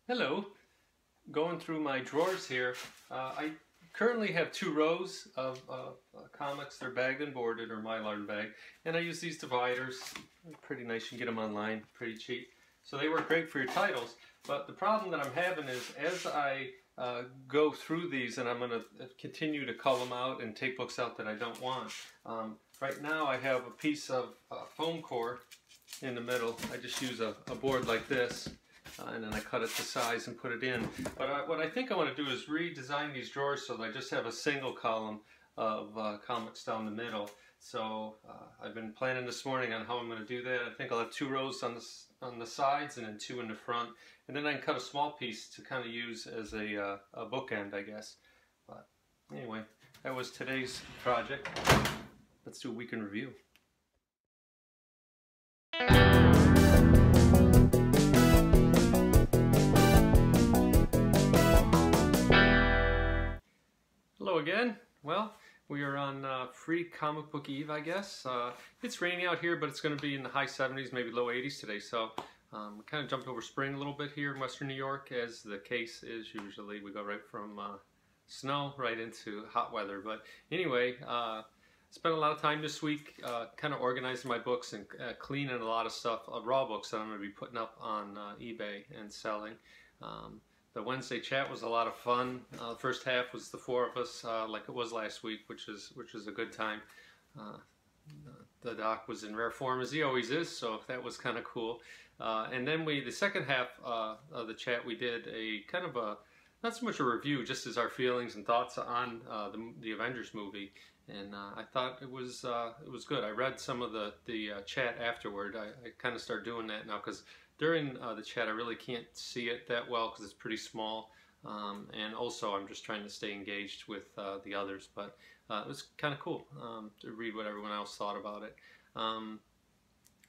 Hello. Going through my drawers here. I currently have two rows of comics. They're bagged and boarded or mylar bag, and I use these dividers. They're pretty nice. You can get them online, pretty cheap. So they work great for your titles. But the problem that I'm having is as I go through these, and I'm going to continue to cull them out and take books out that I don't want. Right now I have a piece of foam core in the middle. I just use a board like this. And then I cut it to size and put it in. But what I think I want to do is redesign these drawers so that I just have a single column of comics down the middle. So I've been planning this morning on how I'm going to do that. I think I'll have two rows on the sides and then two in the front. And then I can cut a small piece to kind of use as a bookend, I guess. But anyway, that was today's project. Let's do a week in review. Hello again. Well, we are on free comic book eve, I guess. It's rainy out here, but it's going to be in the high 70s, maybe low 80s today. So we kind of jumped over spring a little bit here in Western New York, as the case is usually. We go right from snow right into hot weather. But anyway, spent a lot of time this week kind of organizing my books and cleaning a lot of stuff, raw books that I'm going to be putting up on eBay and selling. The Wednesday chat was a lot of fun. The first half was the four of us, like it was last week, which is a good time. The doc was in rare form as he always is, so that was kind of cool. And then the second half of the chat, we did a kind of a, not so much a review, just as our feelings and thoughts on the Avengers movie. And I thought it was good. I read some of the chat afterward. I kind of started doing that now because during the chat I really can't see it that well because it's pretty small. And also I'm just trying to stay engaged with the others. But it was kind of cool to read what everyone else thought about it.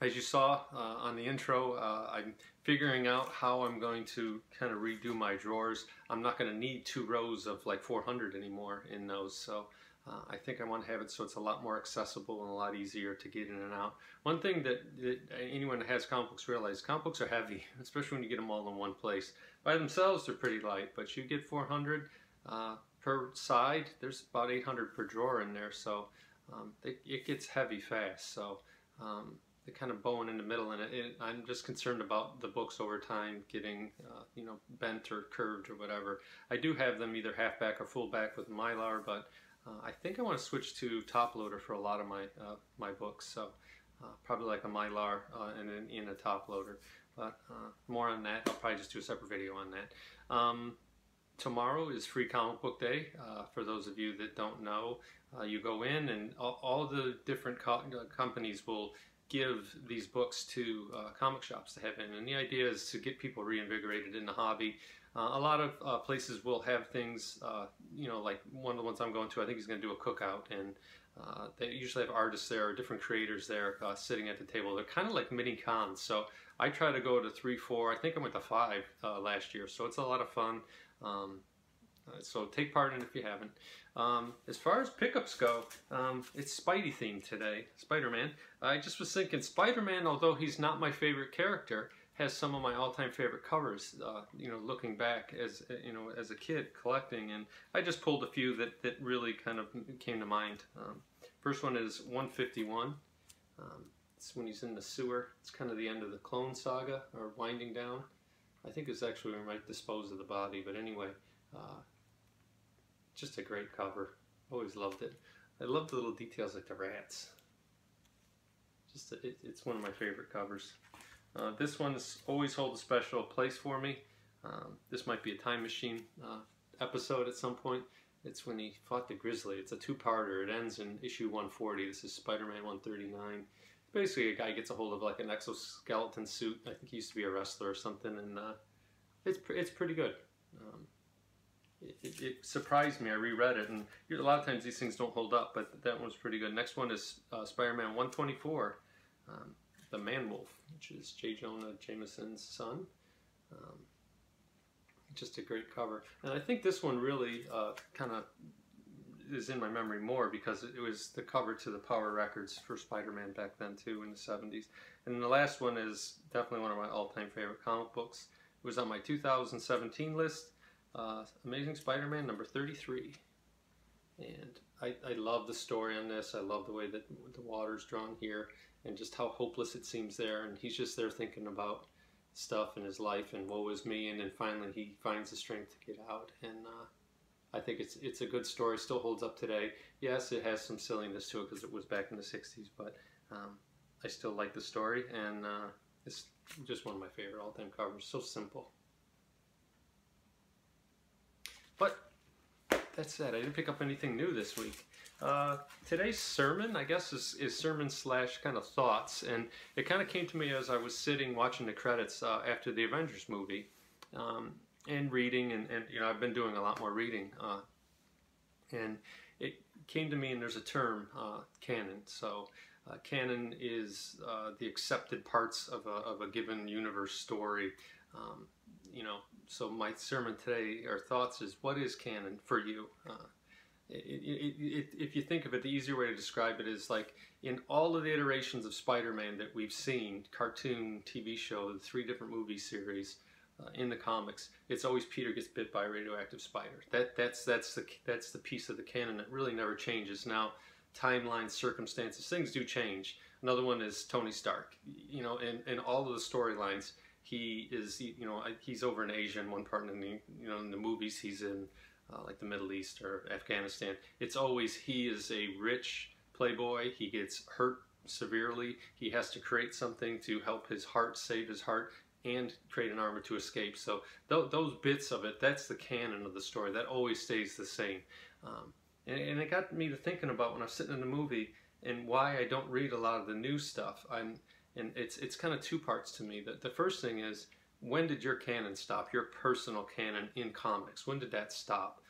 As you saw on the intro, I'm figuring out how I'm going to kind of redo my drawers. I'm not going to need two rows of like 400 anymore in those. So I think I want to have it so it's a lot more accessible and a lot easier to get in and out. One thing that anyone that has comic books realizes, comic books are heavy, especially when you get them all in one place. By themselves, they're pretty light, but you get 400 per side. There's about 800 per drawer in there, so it gets heavy fast. So they're kind of bowing in the middle, and I'm just concerned about the books over time getting bent or curved or whatever. I do have them either half back or full back with Mylar, but I think I want to switch to top loader for a lot of my books, so probably like a Mylar and then in a top loader. But more on that. I'll probably just do a separate video on that. Tomorrow is Free Comic Book Day. For those of you that don't know, you go in and all the different companies will give these books to comic shops to have in, and the idea is to get people reinvigorated in the hobby. A lot of places will have things, like one of the ones I'm going to, I think he's going to do a cookout, and they usually have artists there or different creators there sitting at the table. They're kind of like mini cons, so I try to go to 3, 4, I think I went to 5 last year, so it's a lot of fun. So take part in it if you haven't. As far as pickups go, it's Spidey themed today, Spider-Man. I just was thinking Spider-Man, although he's not my favorite character, has some of my all-time favorite covers, looking back as a kid collecting, and I just pulled a few that really kind of came to mind. First one is 151. It's when he's in the sewer. It's kind of the end of the Clone Saga, or winding down. I think it's actually when we might dispose of the body, but anyway, just a great cover. Always loved it. I love the little details like the rats. It's one of my favorite covers. This one's always holds a special place for me. This might be a time machine episode at some point. It's when he fought the Grizzly. It's a two-parter. It ends in issue 140. This is Spider-Man 139. Basically, a guy gets a hold of like an exoskeleton suit. I think he used to be a wrestler or something, and it's pretty good. It surprised me. I reread it, and a lot of times these things don't hold up, but that one's pretty good. Next one is Spider-Man 124. The Man-Wolf, which is J. Jonah Jameson's son. Just a great cover. And I think this one really kind of is in my memory more because it was the cover to the Power Records for Spider-Man back then too, in the 70s. And the last one is definitely one of my all-time favorite comic books, was on my 2017 list. Amazing Spider-Man number 33. And I love the story on this. I love the way that the water's drawn here and just how hopeless it seems there. And he's just there thinking about stuff in his life and woe is me. And then finally he finds the strength to get out. And I think it's a good story. Still holds up today. Yes, it has some silliness to it because it was back in the 60s. But I still like the story. And it's just one of my favorite all-time covers. So simple. But that's it. I didn't pick up anything new this week. Today's sermon, I guess, is sermon slash kind of thoughts, and it kind of came to me as I was sitting watching the credits after the Avengers movie, and reading, and you know, I've been doing a lot more reading, and it came to me, and there's a term, canon. So canon is the accepted parts of a given universe story. You know, so my sermon today, or thoughts, is what is canon for you? If you think of it, the easier way to describe it is like in all of the iterations of Spider-Man that we've seen, cartoon, TV show, the 3 different movie series, in the comics, it's always Peter gets bit by a radioactive spider. That's the piece of the canon that really never changes. Now, timelines, circumstances, things do change. Another one is Tony Stark. You know, in all of the storylines, he is, you know, he's over in Asia in one part, and in the movies he's in like the Middle East or Afghanistan. It's always he is a rich playboy. He gets hurt severely. He has to create something to help his heart, save his heart, and create an armor to escape. So those bits of it, that's the canon of the story. That always stays the same. And it got me to thinking about when I was sitting in the movie and why I don't read a lot of the new stuff. And it's kind of 2 parts to me. The first thing is, when did your canon stop? Your personal canon in comics. When did that stop?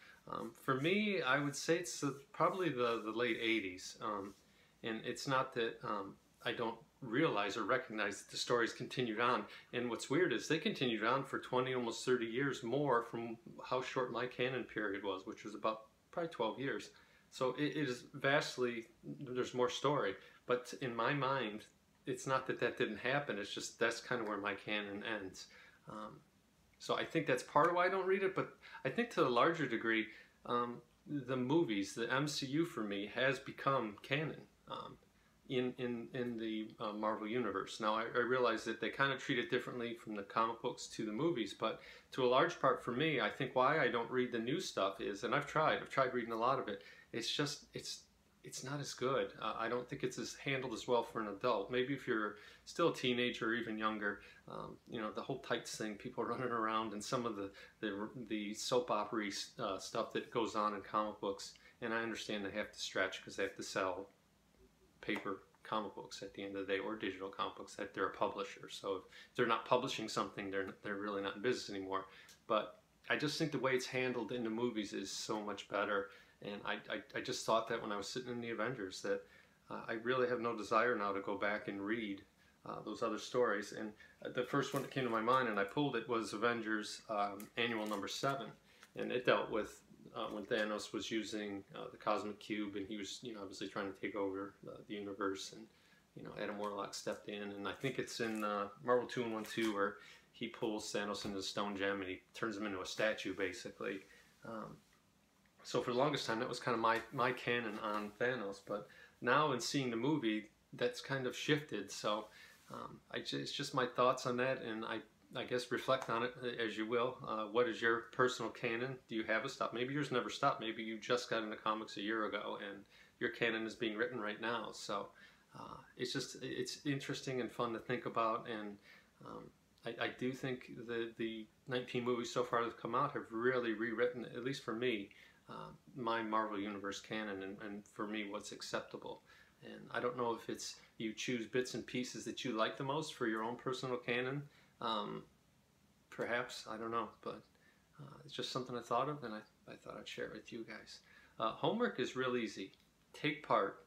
For me, I would say it's probably the late 80s. And it's not that I don't realize or recognize that the stories continued on. And what's weird is they continued on for 20, almost 30 years more from how short my canon period was, which was about probably 12 years. So it is vastly, there's more story. But in my mind, it's not that that didn't happen. It's just that's kind of where my canon ends. So I think that's part of why I don't read it. But I think to a larger degree, the movies, the MCU for me, has become canon in the Marvel Universe. Now I realize that they kind of treat it differently from the comic books to the movies. But to a large part for me, I think why I don't read the new stuff is, and I've tried reading a lot of it. It's just it's not as good. I don't think it's as handled as well for an adult. Maybe if you're still a teenager or even younger, you know, the whole tights thing, people running around, and some of the soap opera stuff that goes on in comic books. And I understand they have to stretch because they have to sell paper comic books at the end of the day, or digital comic books, that they're a publisher. So if they're not publishing something, they're really not in business anymore. But I just think the way it's handled in the movies is so much better. And I just thought that when I was sitting in the Avengers, that I really have no desire now to go back and read those other stories. And the first one that came to my mind, and I pulled it, was Avengers Annual number 7. And it dealt with when Thanos was using the Cosmic Cube, and he was, you know, obviously trying to take over the universe, and, you know, Adam Warlock stepped in. And I think it's in Marvel 2-in-1-2 where he pulls Thanos into the Stone Gem and he turns him into a statue, basically. So for the longest time, that was kind of my canon on Thanos. But now in seeing the movie, that's kind of shifted. So it's just my thoughts on that, and I guess reflect on it as you will. What is your personal canon? Do you have a stop? Maybe yours never stopped. Maybe you just got into comics a year ago, and your canon is being written right now. So it's interesting and fun to think about. And I do think the 19 movies so far that have come out have really rewritten, at least for me, my Marvel Universe canon, and for me what's acceptable. And I don't know if it's you choose bits and pieces that you like the most for your own personal canon. Perhaps, I don't know, but it's just something I thought of, and I thought I'd share it with you guys. Homework is real easy. Take part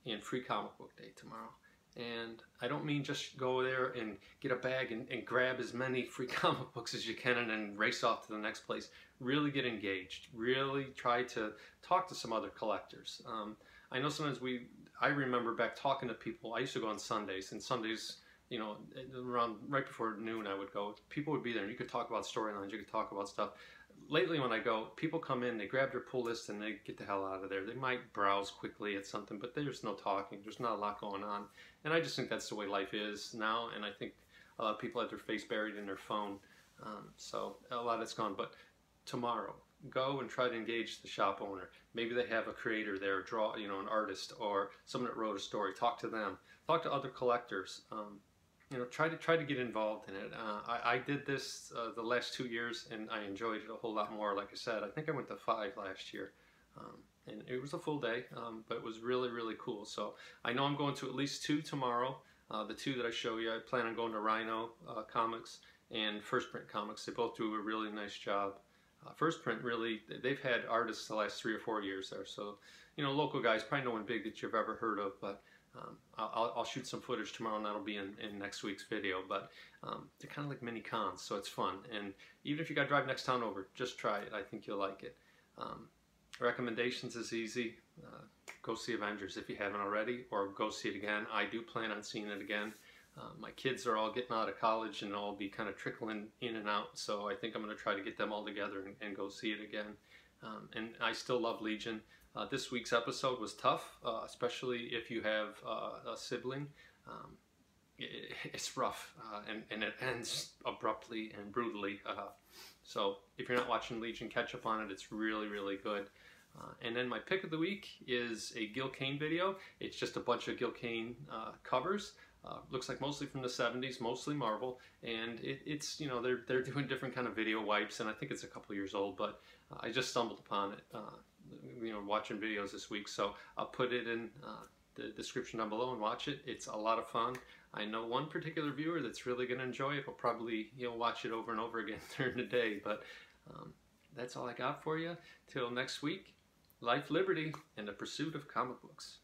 in Free Comic Book Day tomorrow. And I don't mean just go there and get a bag and grab as many free comic books as you can and then race off to the next place. Really get engaged. Really try to talk to some other collectors. I know sometimes I remember back talking to people. I used to go on Sundays, and Sundays you know, around right before noon I would go. People would be there and you could talk about storylines, you could talk about stuff. Lately when I go, people come in, they grab their pull list and they get the hell out of there. They might browse quickly at something, but there's no talking. There's not a lot going on. And I just think that's the way life is now, and I think a lot of people have their face buried in their phone. So a lot of it's gone. But tomorrow, go and try to engage the shop owner. Maybe they have a creator there, you know, an artist or someone that wrote a story. Talk to them. Talk to other collectors. You know, try to get involved in it. I did this the last 2 years, and I enjoyed it a whole lot more. Like I said, I think I went to 5 last year, and it was a full day, but it was really, really cool. So I know I'm going to at least 2 tomorrow. The 2 that I show you, I plan on going to Rhino Comics and First Print Comics. They both do a really nice job. First Print, really, they've had artists the last 3 or 4 years there. So, you know, local guys, probably no one big that you've ever heard of, but I'll shoot some footage tomorrow, and that'll be in next week's video. But they're kind of like mini cons, so it's fun. And even if you got to drive next town over, just try it. I think you'll like it. Recommendations is easy. Go see Avengers if you haven't already, or go see it again. I do plan on seeing it again. My kids are all getting out of college and I'll be kind of trickling in and out, so I think I'm going to try to get them all together and go see it again. And I still love Legion. This week's episode was tough, especially if you have a sibling. It's rough, and it ends abruptly and brutally. So if you're not watching Legion, catch up on it. It's really, really good. And then my pick of the week is a Gil Kane video. It's just a bunch of Gil Kane covers. Looks like mostly from the 70s, mostly Marvel, and it's, you know, they're doing different kind of video wipes, and I think it's a couple years old, but I just stumbled upon it, you know, watching videos this week, so I'll put it in the description down below and watch it. It's a lot of fun. I know one particular viewer that's really going to enjoy it. Will probably, you know, watch it over and over again during the day, but that's all I got for you. Till next week, life, liberty, and the pursuit of comic books.